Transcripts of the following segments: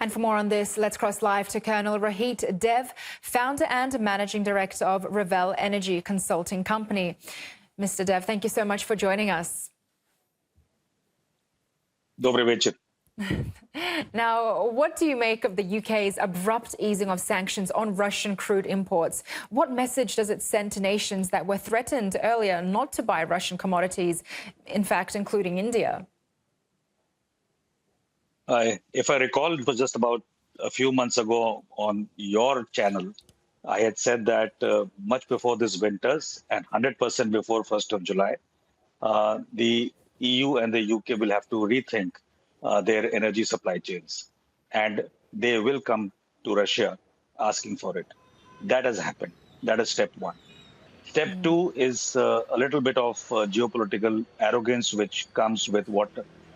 And for more on this, let's cross live to Colonel Rohit Dev, founder and managing director of Revel Energy Consulting Company. Mr. Dev, thank you so much for joining us. Dobry večer. Now, what do you make of the UK's abrupt easing of sanctions on Russian crude imports? What message does it send to nations that were threatened earlier not to buy Russian commodities, in fact, including India? If I recall, it was just about a few months ago on your channel, I had said that much before this winters and 100% before 1st of July, the EU and the UK will have to rethink their energy supply chains. And they will come to Russia asking for it. That has happened. That is step one. Step two is a little bit of geopolitical arrogance, which comes with what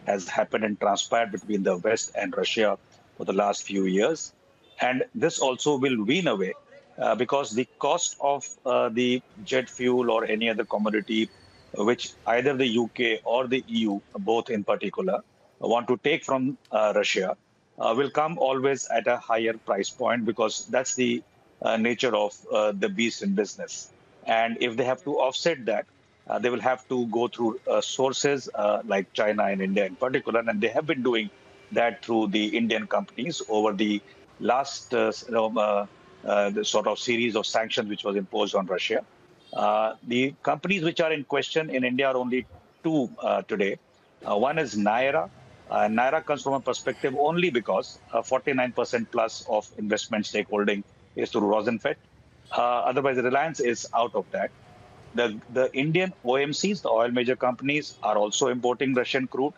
has happened and transpired between the West and Russia for the last few years. And this also will wean away because the cost of the jet fuel or any other commodity, which either the UK or the EU, both in particular, want to take from Russia, will come always at a higher price point because that's the nature of the beast in business. And if they have to offset that, they will have to go through sources like China and India in particular, and they have been doing that through the Indian companies over the last the sort of series of sanctions which was imposed on Russia. The companies which are in question in India are only two today. One is Naira. Naira comes from a perspective only because 49% plus of investment stakeholding is through Rosenfeld. Otherwise, Reliance is out of that. The Indian OMCs, the oil major companies, are also importing Russian crude.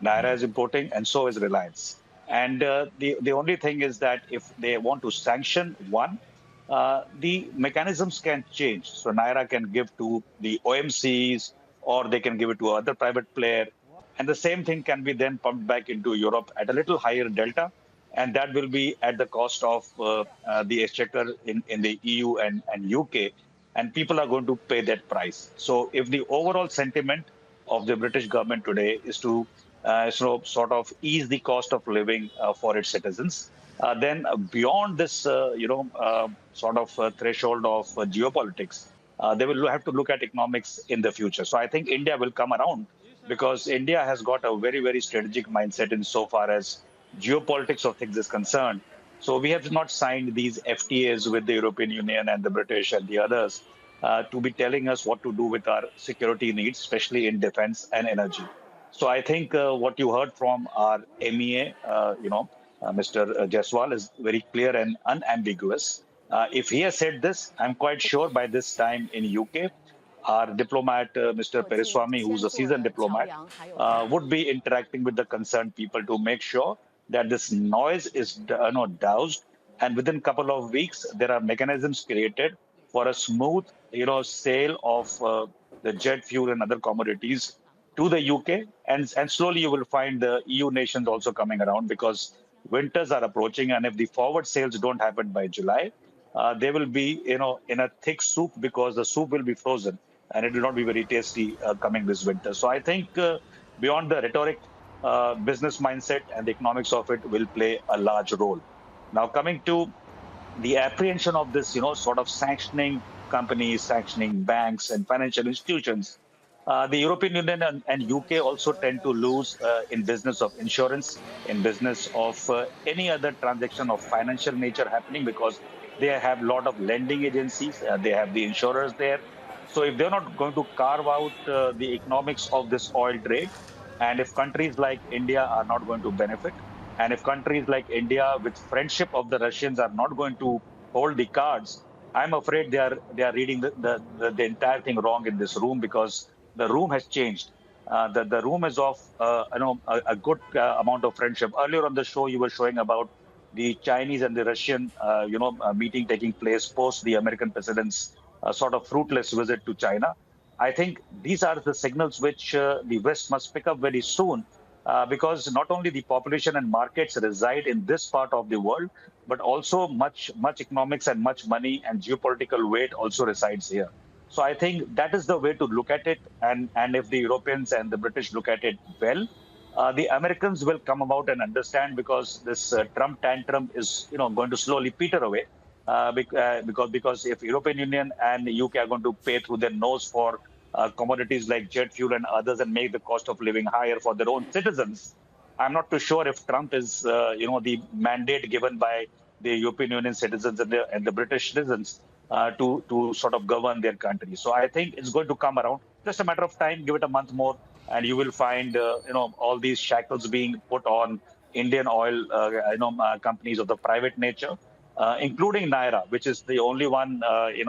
Naira is importing, and so is Reliance. And the only thing is that if they want to sanction one, the mechanisms can change. So Naira can give to the OMCs, or they can give it to other private player. And the same thing can be then pumped back into Europe at a little higher delta. And that will be at the cost of the exchequer in the EU and UK. And people are going to pay that price. So if the overall sentiment of the British government today is to sort of ease the cost of living for its citizens, then beyond this, sort of threshold of geopolitics, they will have to look at economics in the future. So I think India will come around because India has got a very, very strategic mindset in so far as geopolitics of things is concerned. So we have not signed these FTAs with the European Union and the British and the others to be telling us what to do with our security needs, especially in defense and energy. So I think what you heard from our MEA, Mr. Jaiswal, is very clear and unambiguous. If he has said this, I'm quite sure by this time in UK, our diplomat, Mr. Pereswamy, who's a seasoned diplomat, would be interacting with the concerned people to make sure that this noise is doused. And within a couple of weeks, there are mechanisms created for a smooth, sale of the jet fuel and other commodities to the UK. And slowly you will find the EU nations also coming around because winters are approaching. And if the forward sales don't happen by July, they will be, in a thick soup because the soup will be frozen and it will not be very tasty coming this winter. So I think beyond the rhetoric, business mindset and the economics of it will play a large role. Now, coming to the apprehension of this, sort of sanctioning companies, sanctioning banks and financial institutions, the European Union and UK also tend to lose in business of insurance, in business of any other transaction of financial nature happening because they have a lot of lending agencies. They have the insurers there. So if they're not going to carve out the economics of this oil trade, and if countries like India are not going to benefit, and if countries like India with friendship of the Russians are not going to hold the cards, I'm afraid they are reading the entire thing wrong in this room because the room has changed. The room is of a good amount of friendship. Earlier on the show, you were showing about the Chinese and the Russian meeting taking place post the American president's sort of fruitless visit to China. I think these are the signals which the West must pick up very soon because not only the population and markets reside in this part of the world, but also much economics and much money and geopolitical weight also resides here. So I think that is the way to look at it. And if the Europeans and the British look at it well, the Americans will come about and understand, because this Trump tantrum is, going to slowly peter away. Because if European Union and the UK are going to pay through their nose for commodities like jet fuel and others and make the cost of living higher for their own citizens, I'm not too sure if Trump is, the mandate given by the European Union citizens and the British citizens to sort of govern their country. So I think it's going to come around. Just a matter of time. Give it a month more, and you will find, all these shackles being put on Indian oil, companies of the private nature, including Naira, which is the only one, in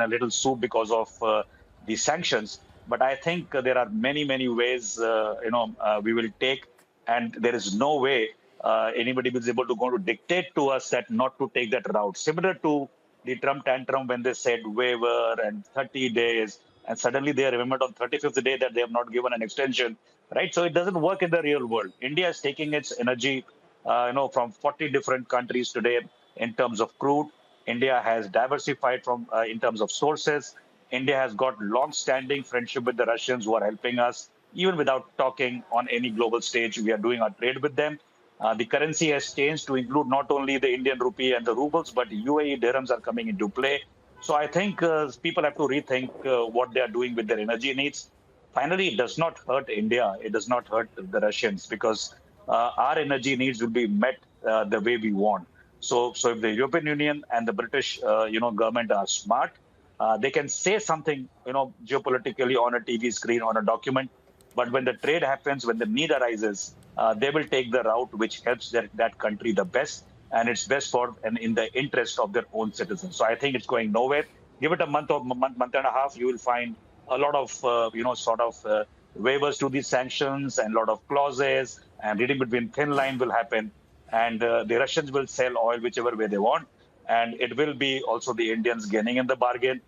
a little soup because of the sanctions. But I think there are many, many ways, we will take, and there is no way anybody is able to dictate to us that not to take that route. Similar to the Trump tantrum when they said waiver and 30 days, and suddenly they remembered on 35th day that they have not given an extension, right? So it doesn't work in the real world. India is taking its energy, from 40 different countries today in terms of crude. India has diversified from in terms of sources. India has got long-standing friendship with the Russians, who are helping us. Even without talking on any global stage, we are doing our trade with them. The currency has changed to include not only the Indian rupee and the rubles, but UAE dirhams are coming into play. So I think people have to rethink what they are doing with their energy needs. Finally, it does not hurt India. It does not hurt the Russians, because our energy needs will be met the way we want. So if the European Union and the British, government are smart, they can say something, geopolitically on a TV screen, on a document. But when the trade happens, when the need arises, they will take the route which helps that country the best, and it's best for and in the interest of their own citizens. So I think it's going nowhere. Give it a month and a half, you will find a lot of, waivers to these sanctions and a lot of clauses, and reading between thin line will happen. And the Russians will sell oil whichever way they want. And it will be also the Indians gaining in the bargain.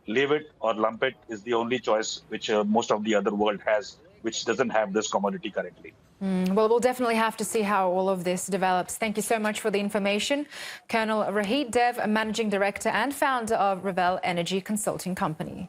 Leave it or lump it is the only choice which most of the other world has, which doesn't have this commodity currently. Well, we'll definitely have to see how all of this develops. Thank you so much for the information. Colonel Rohit Dev, Managing Director and founder of Revell Energy Consulting Company.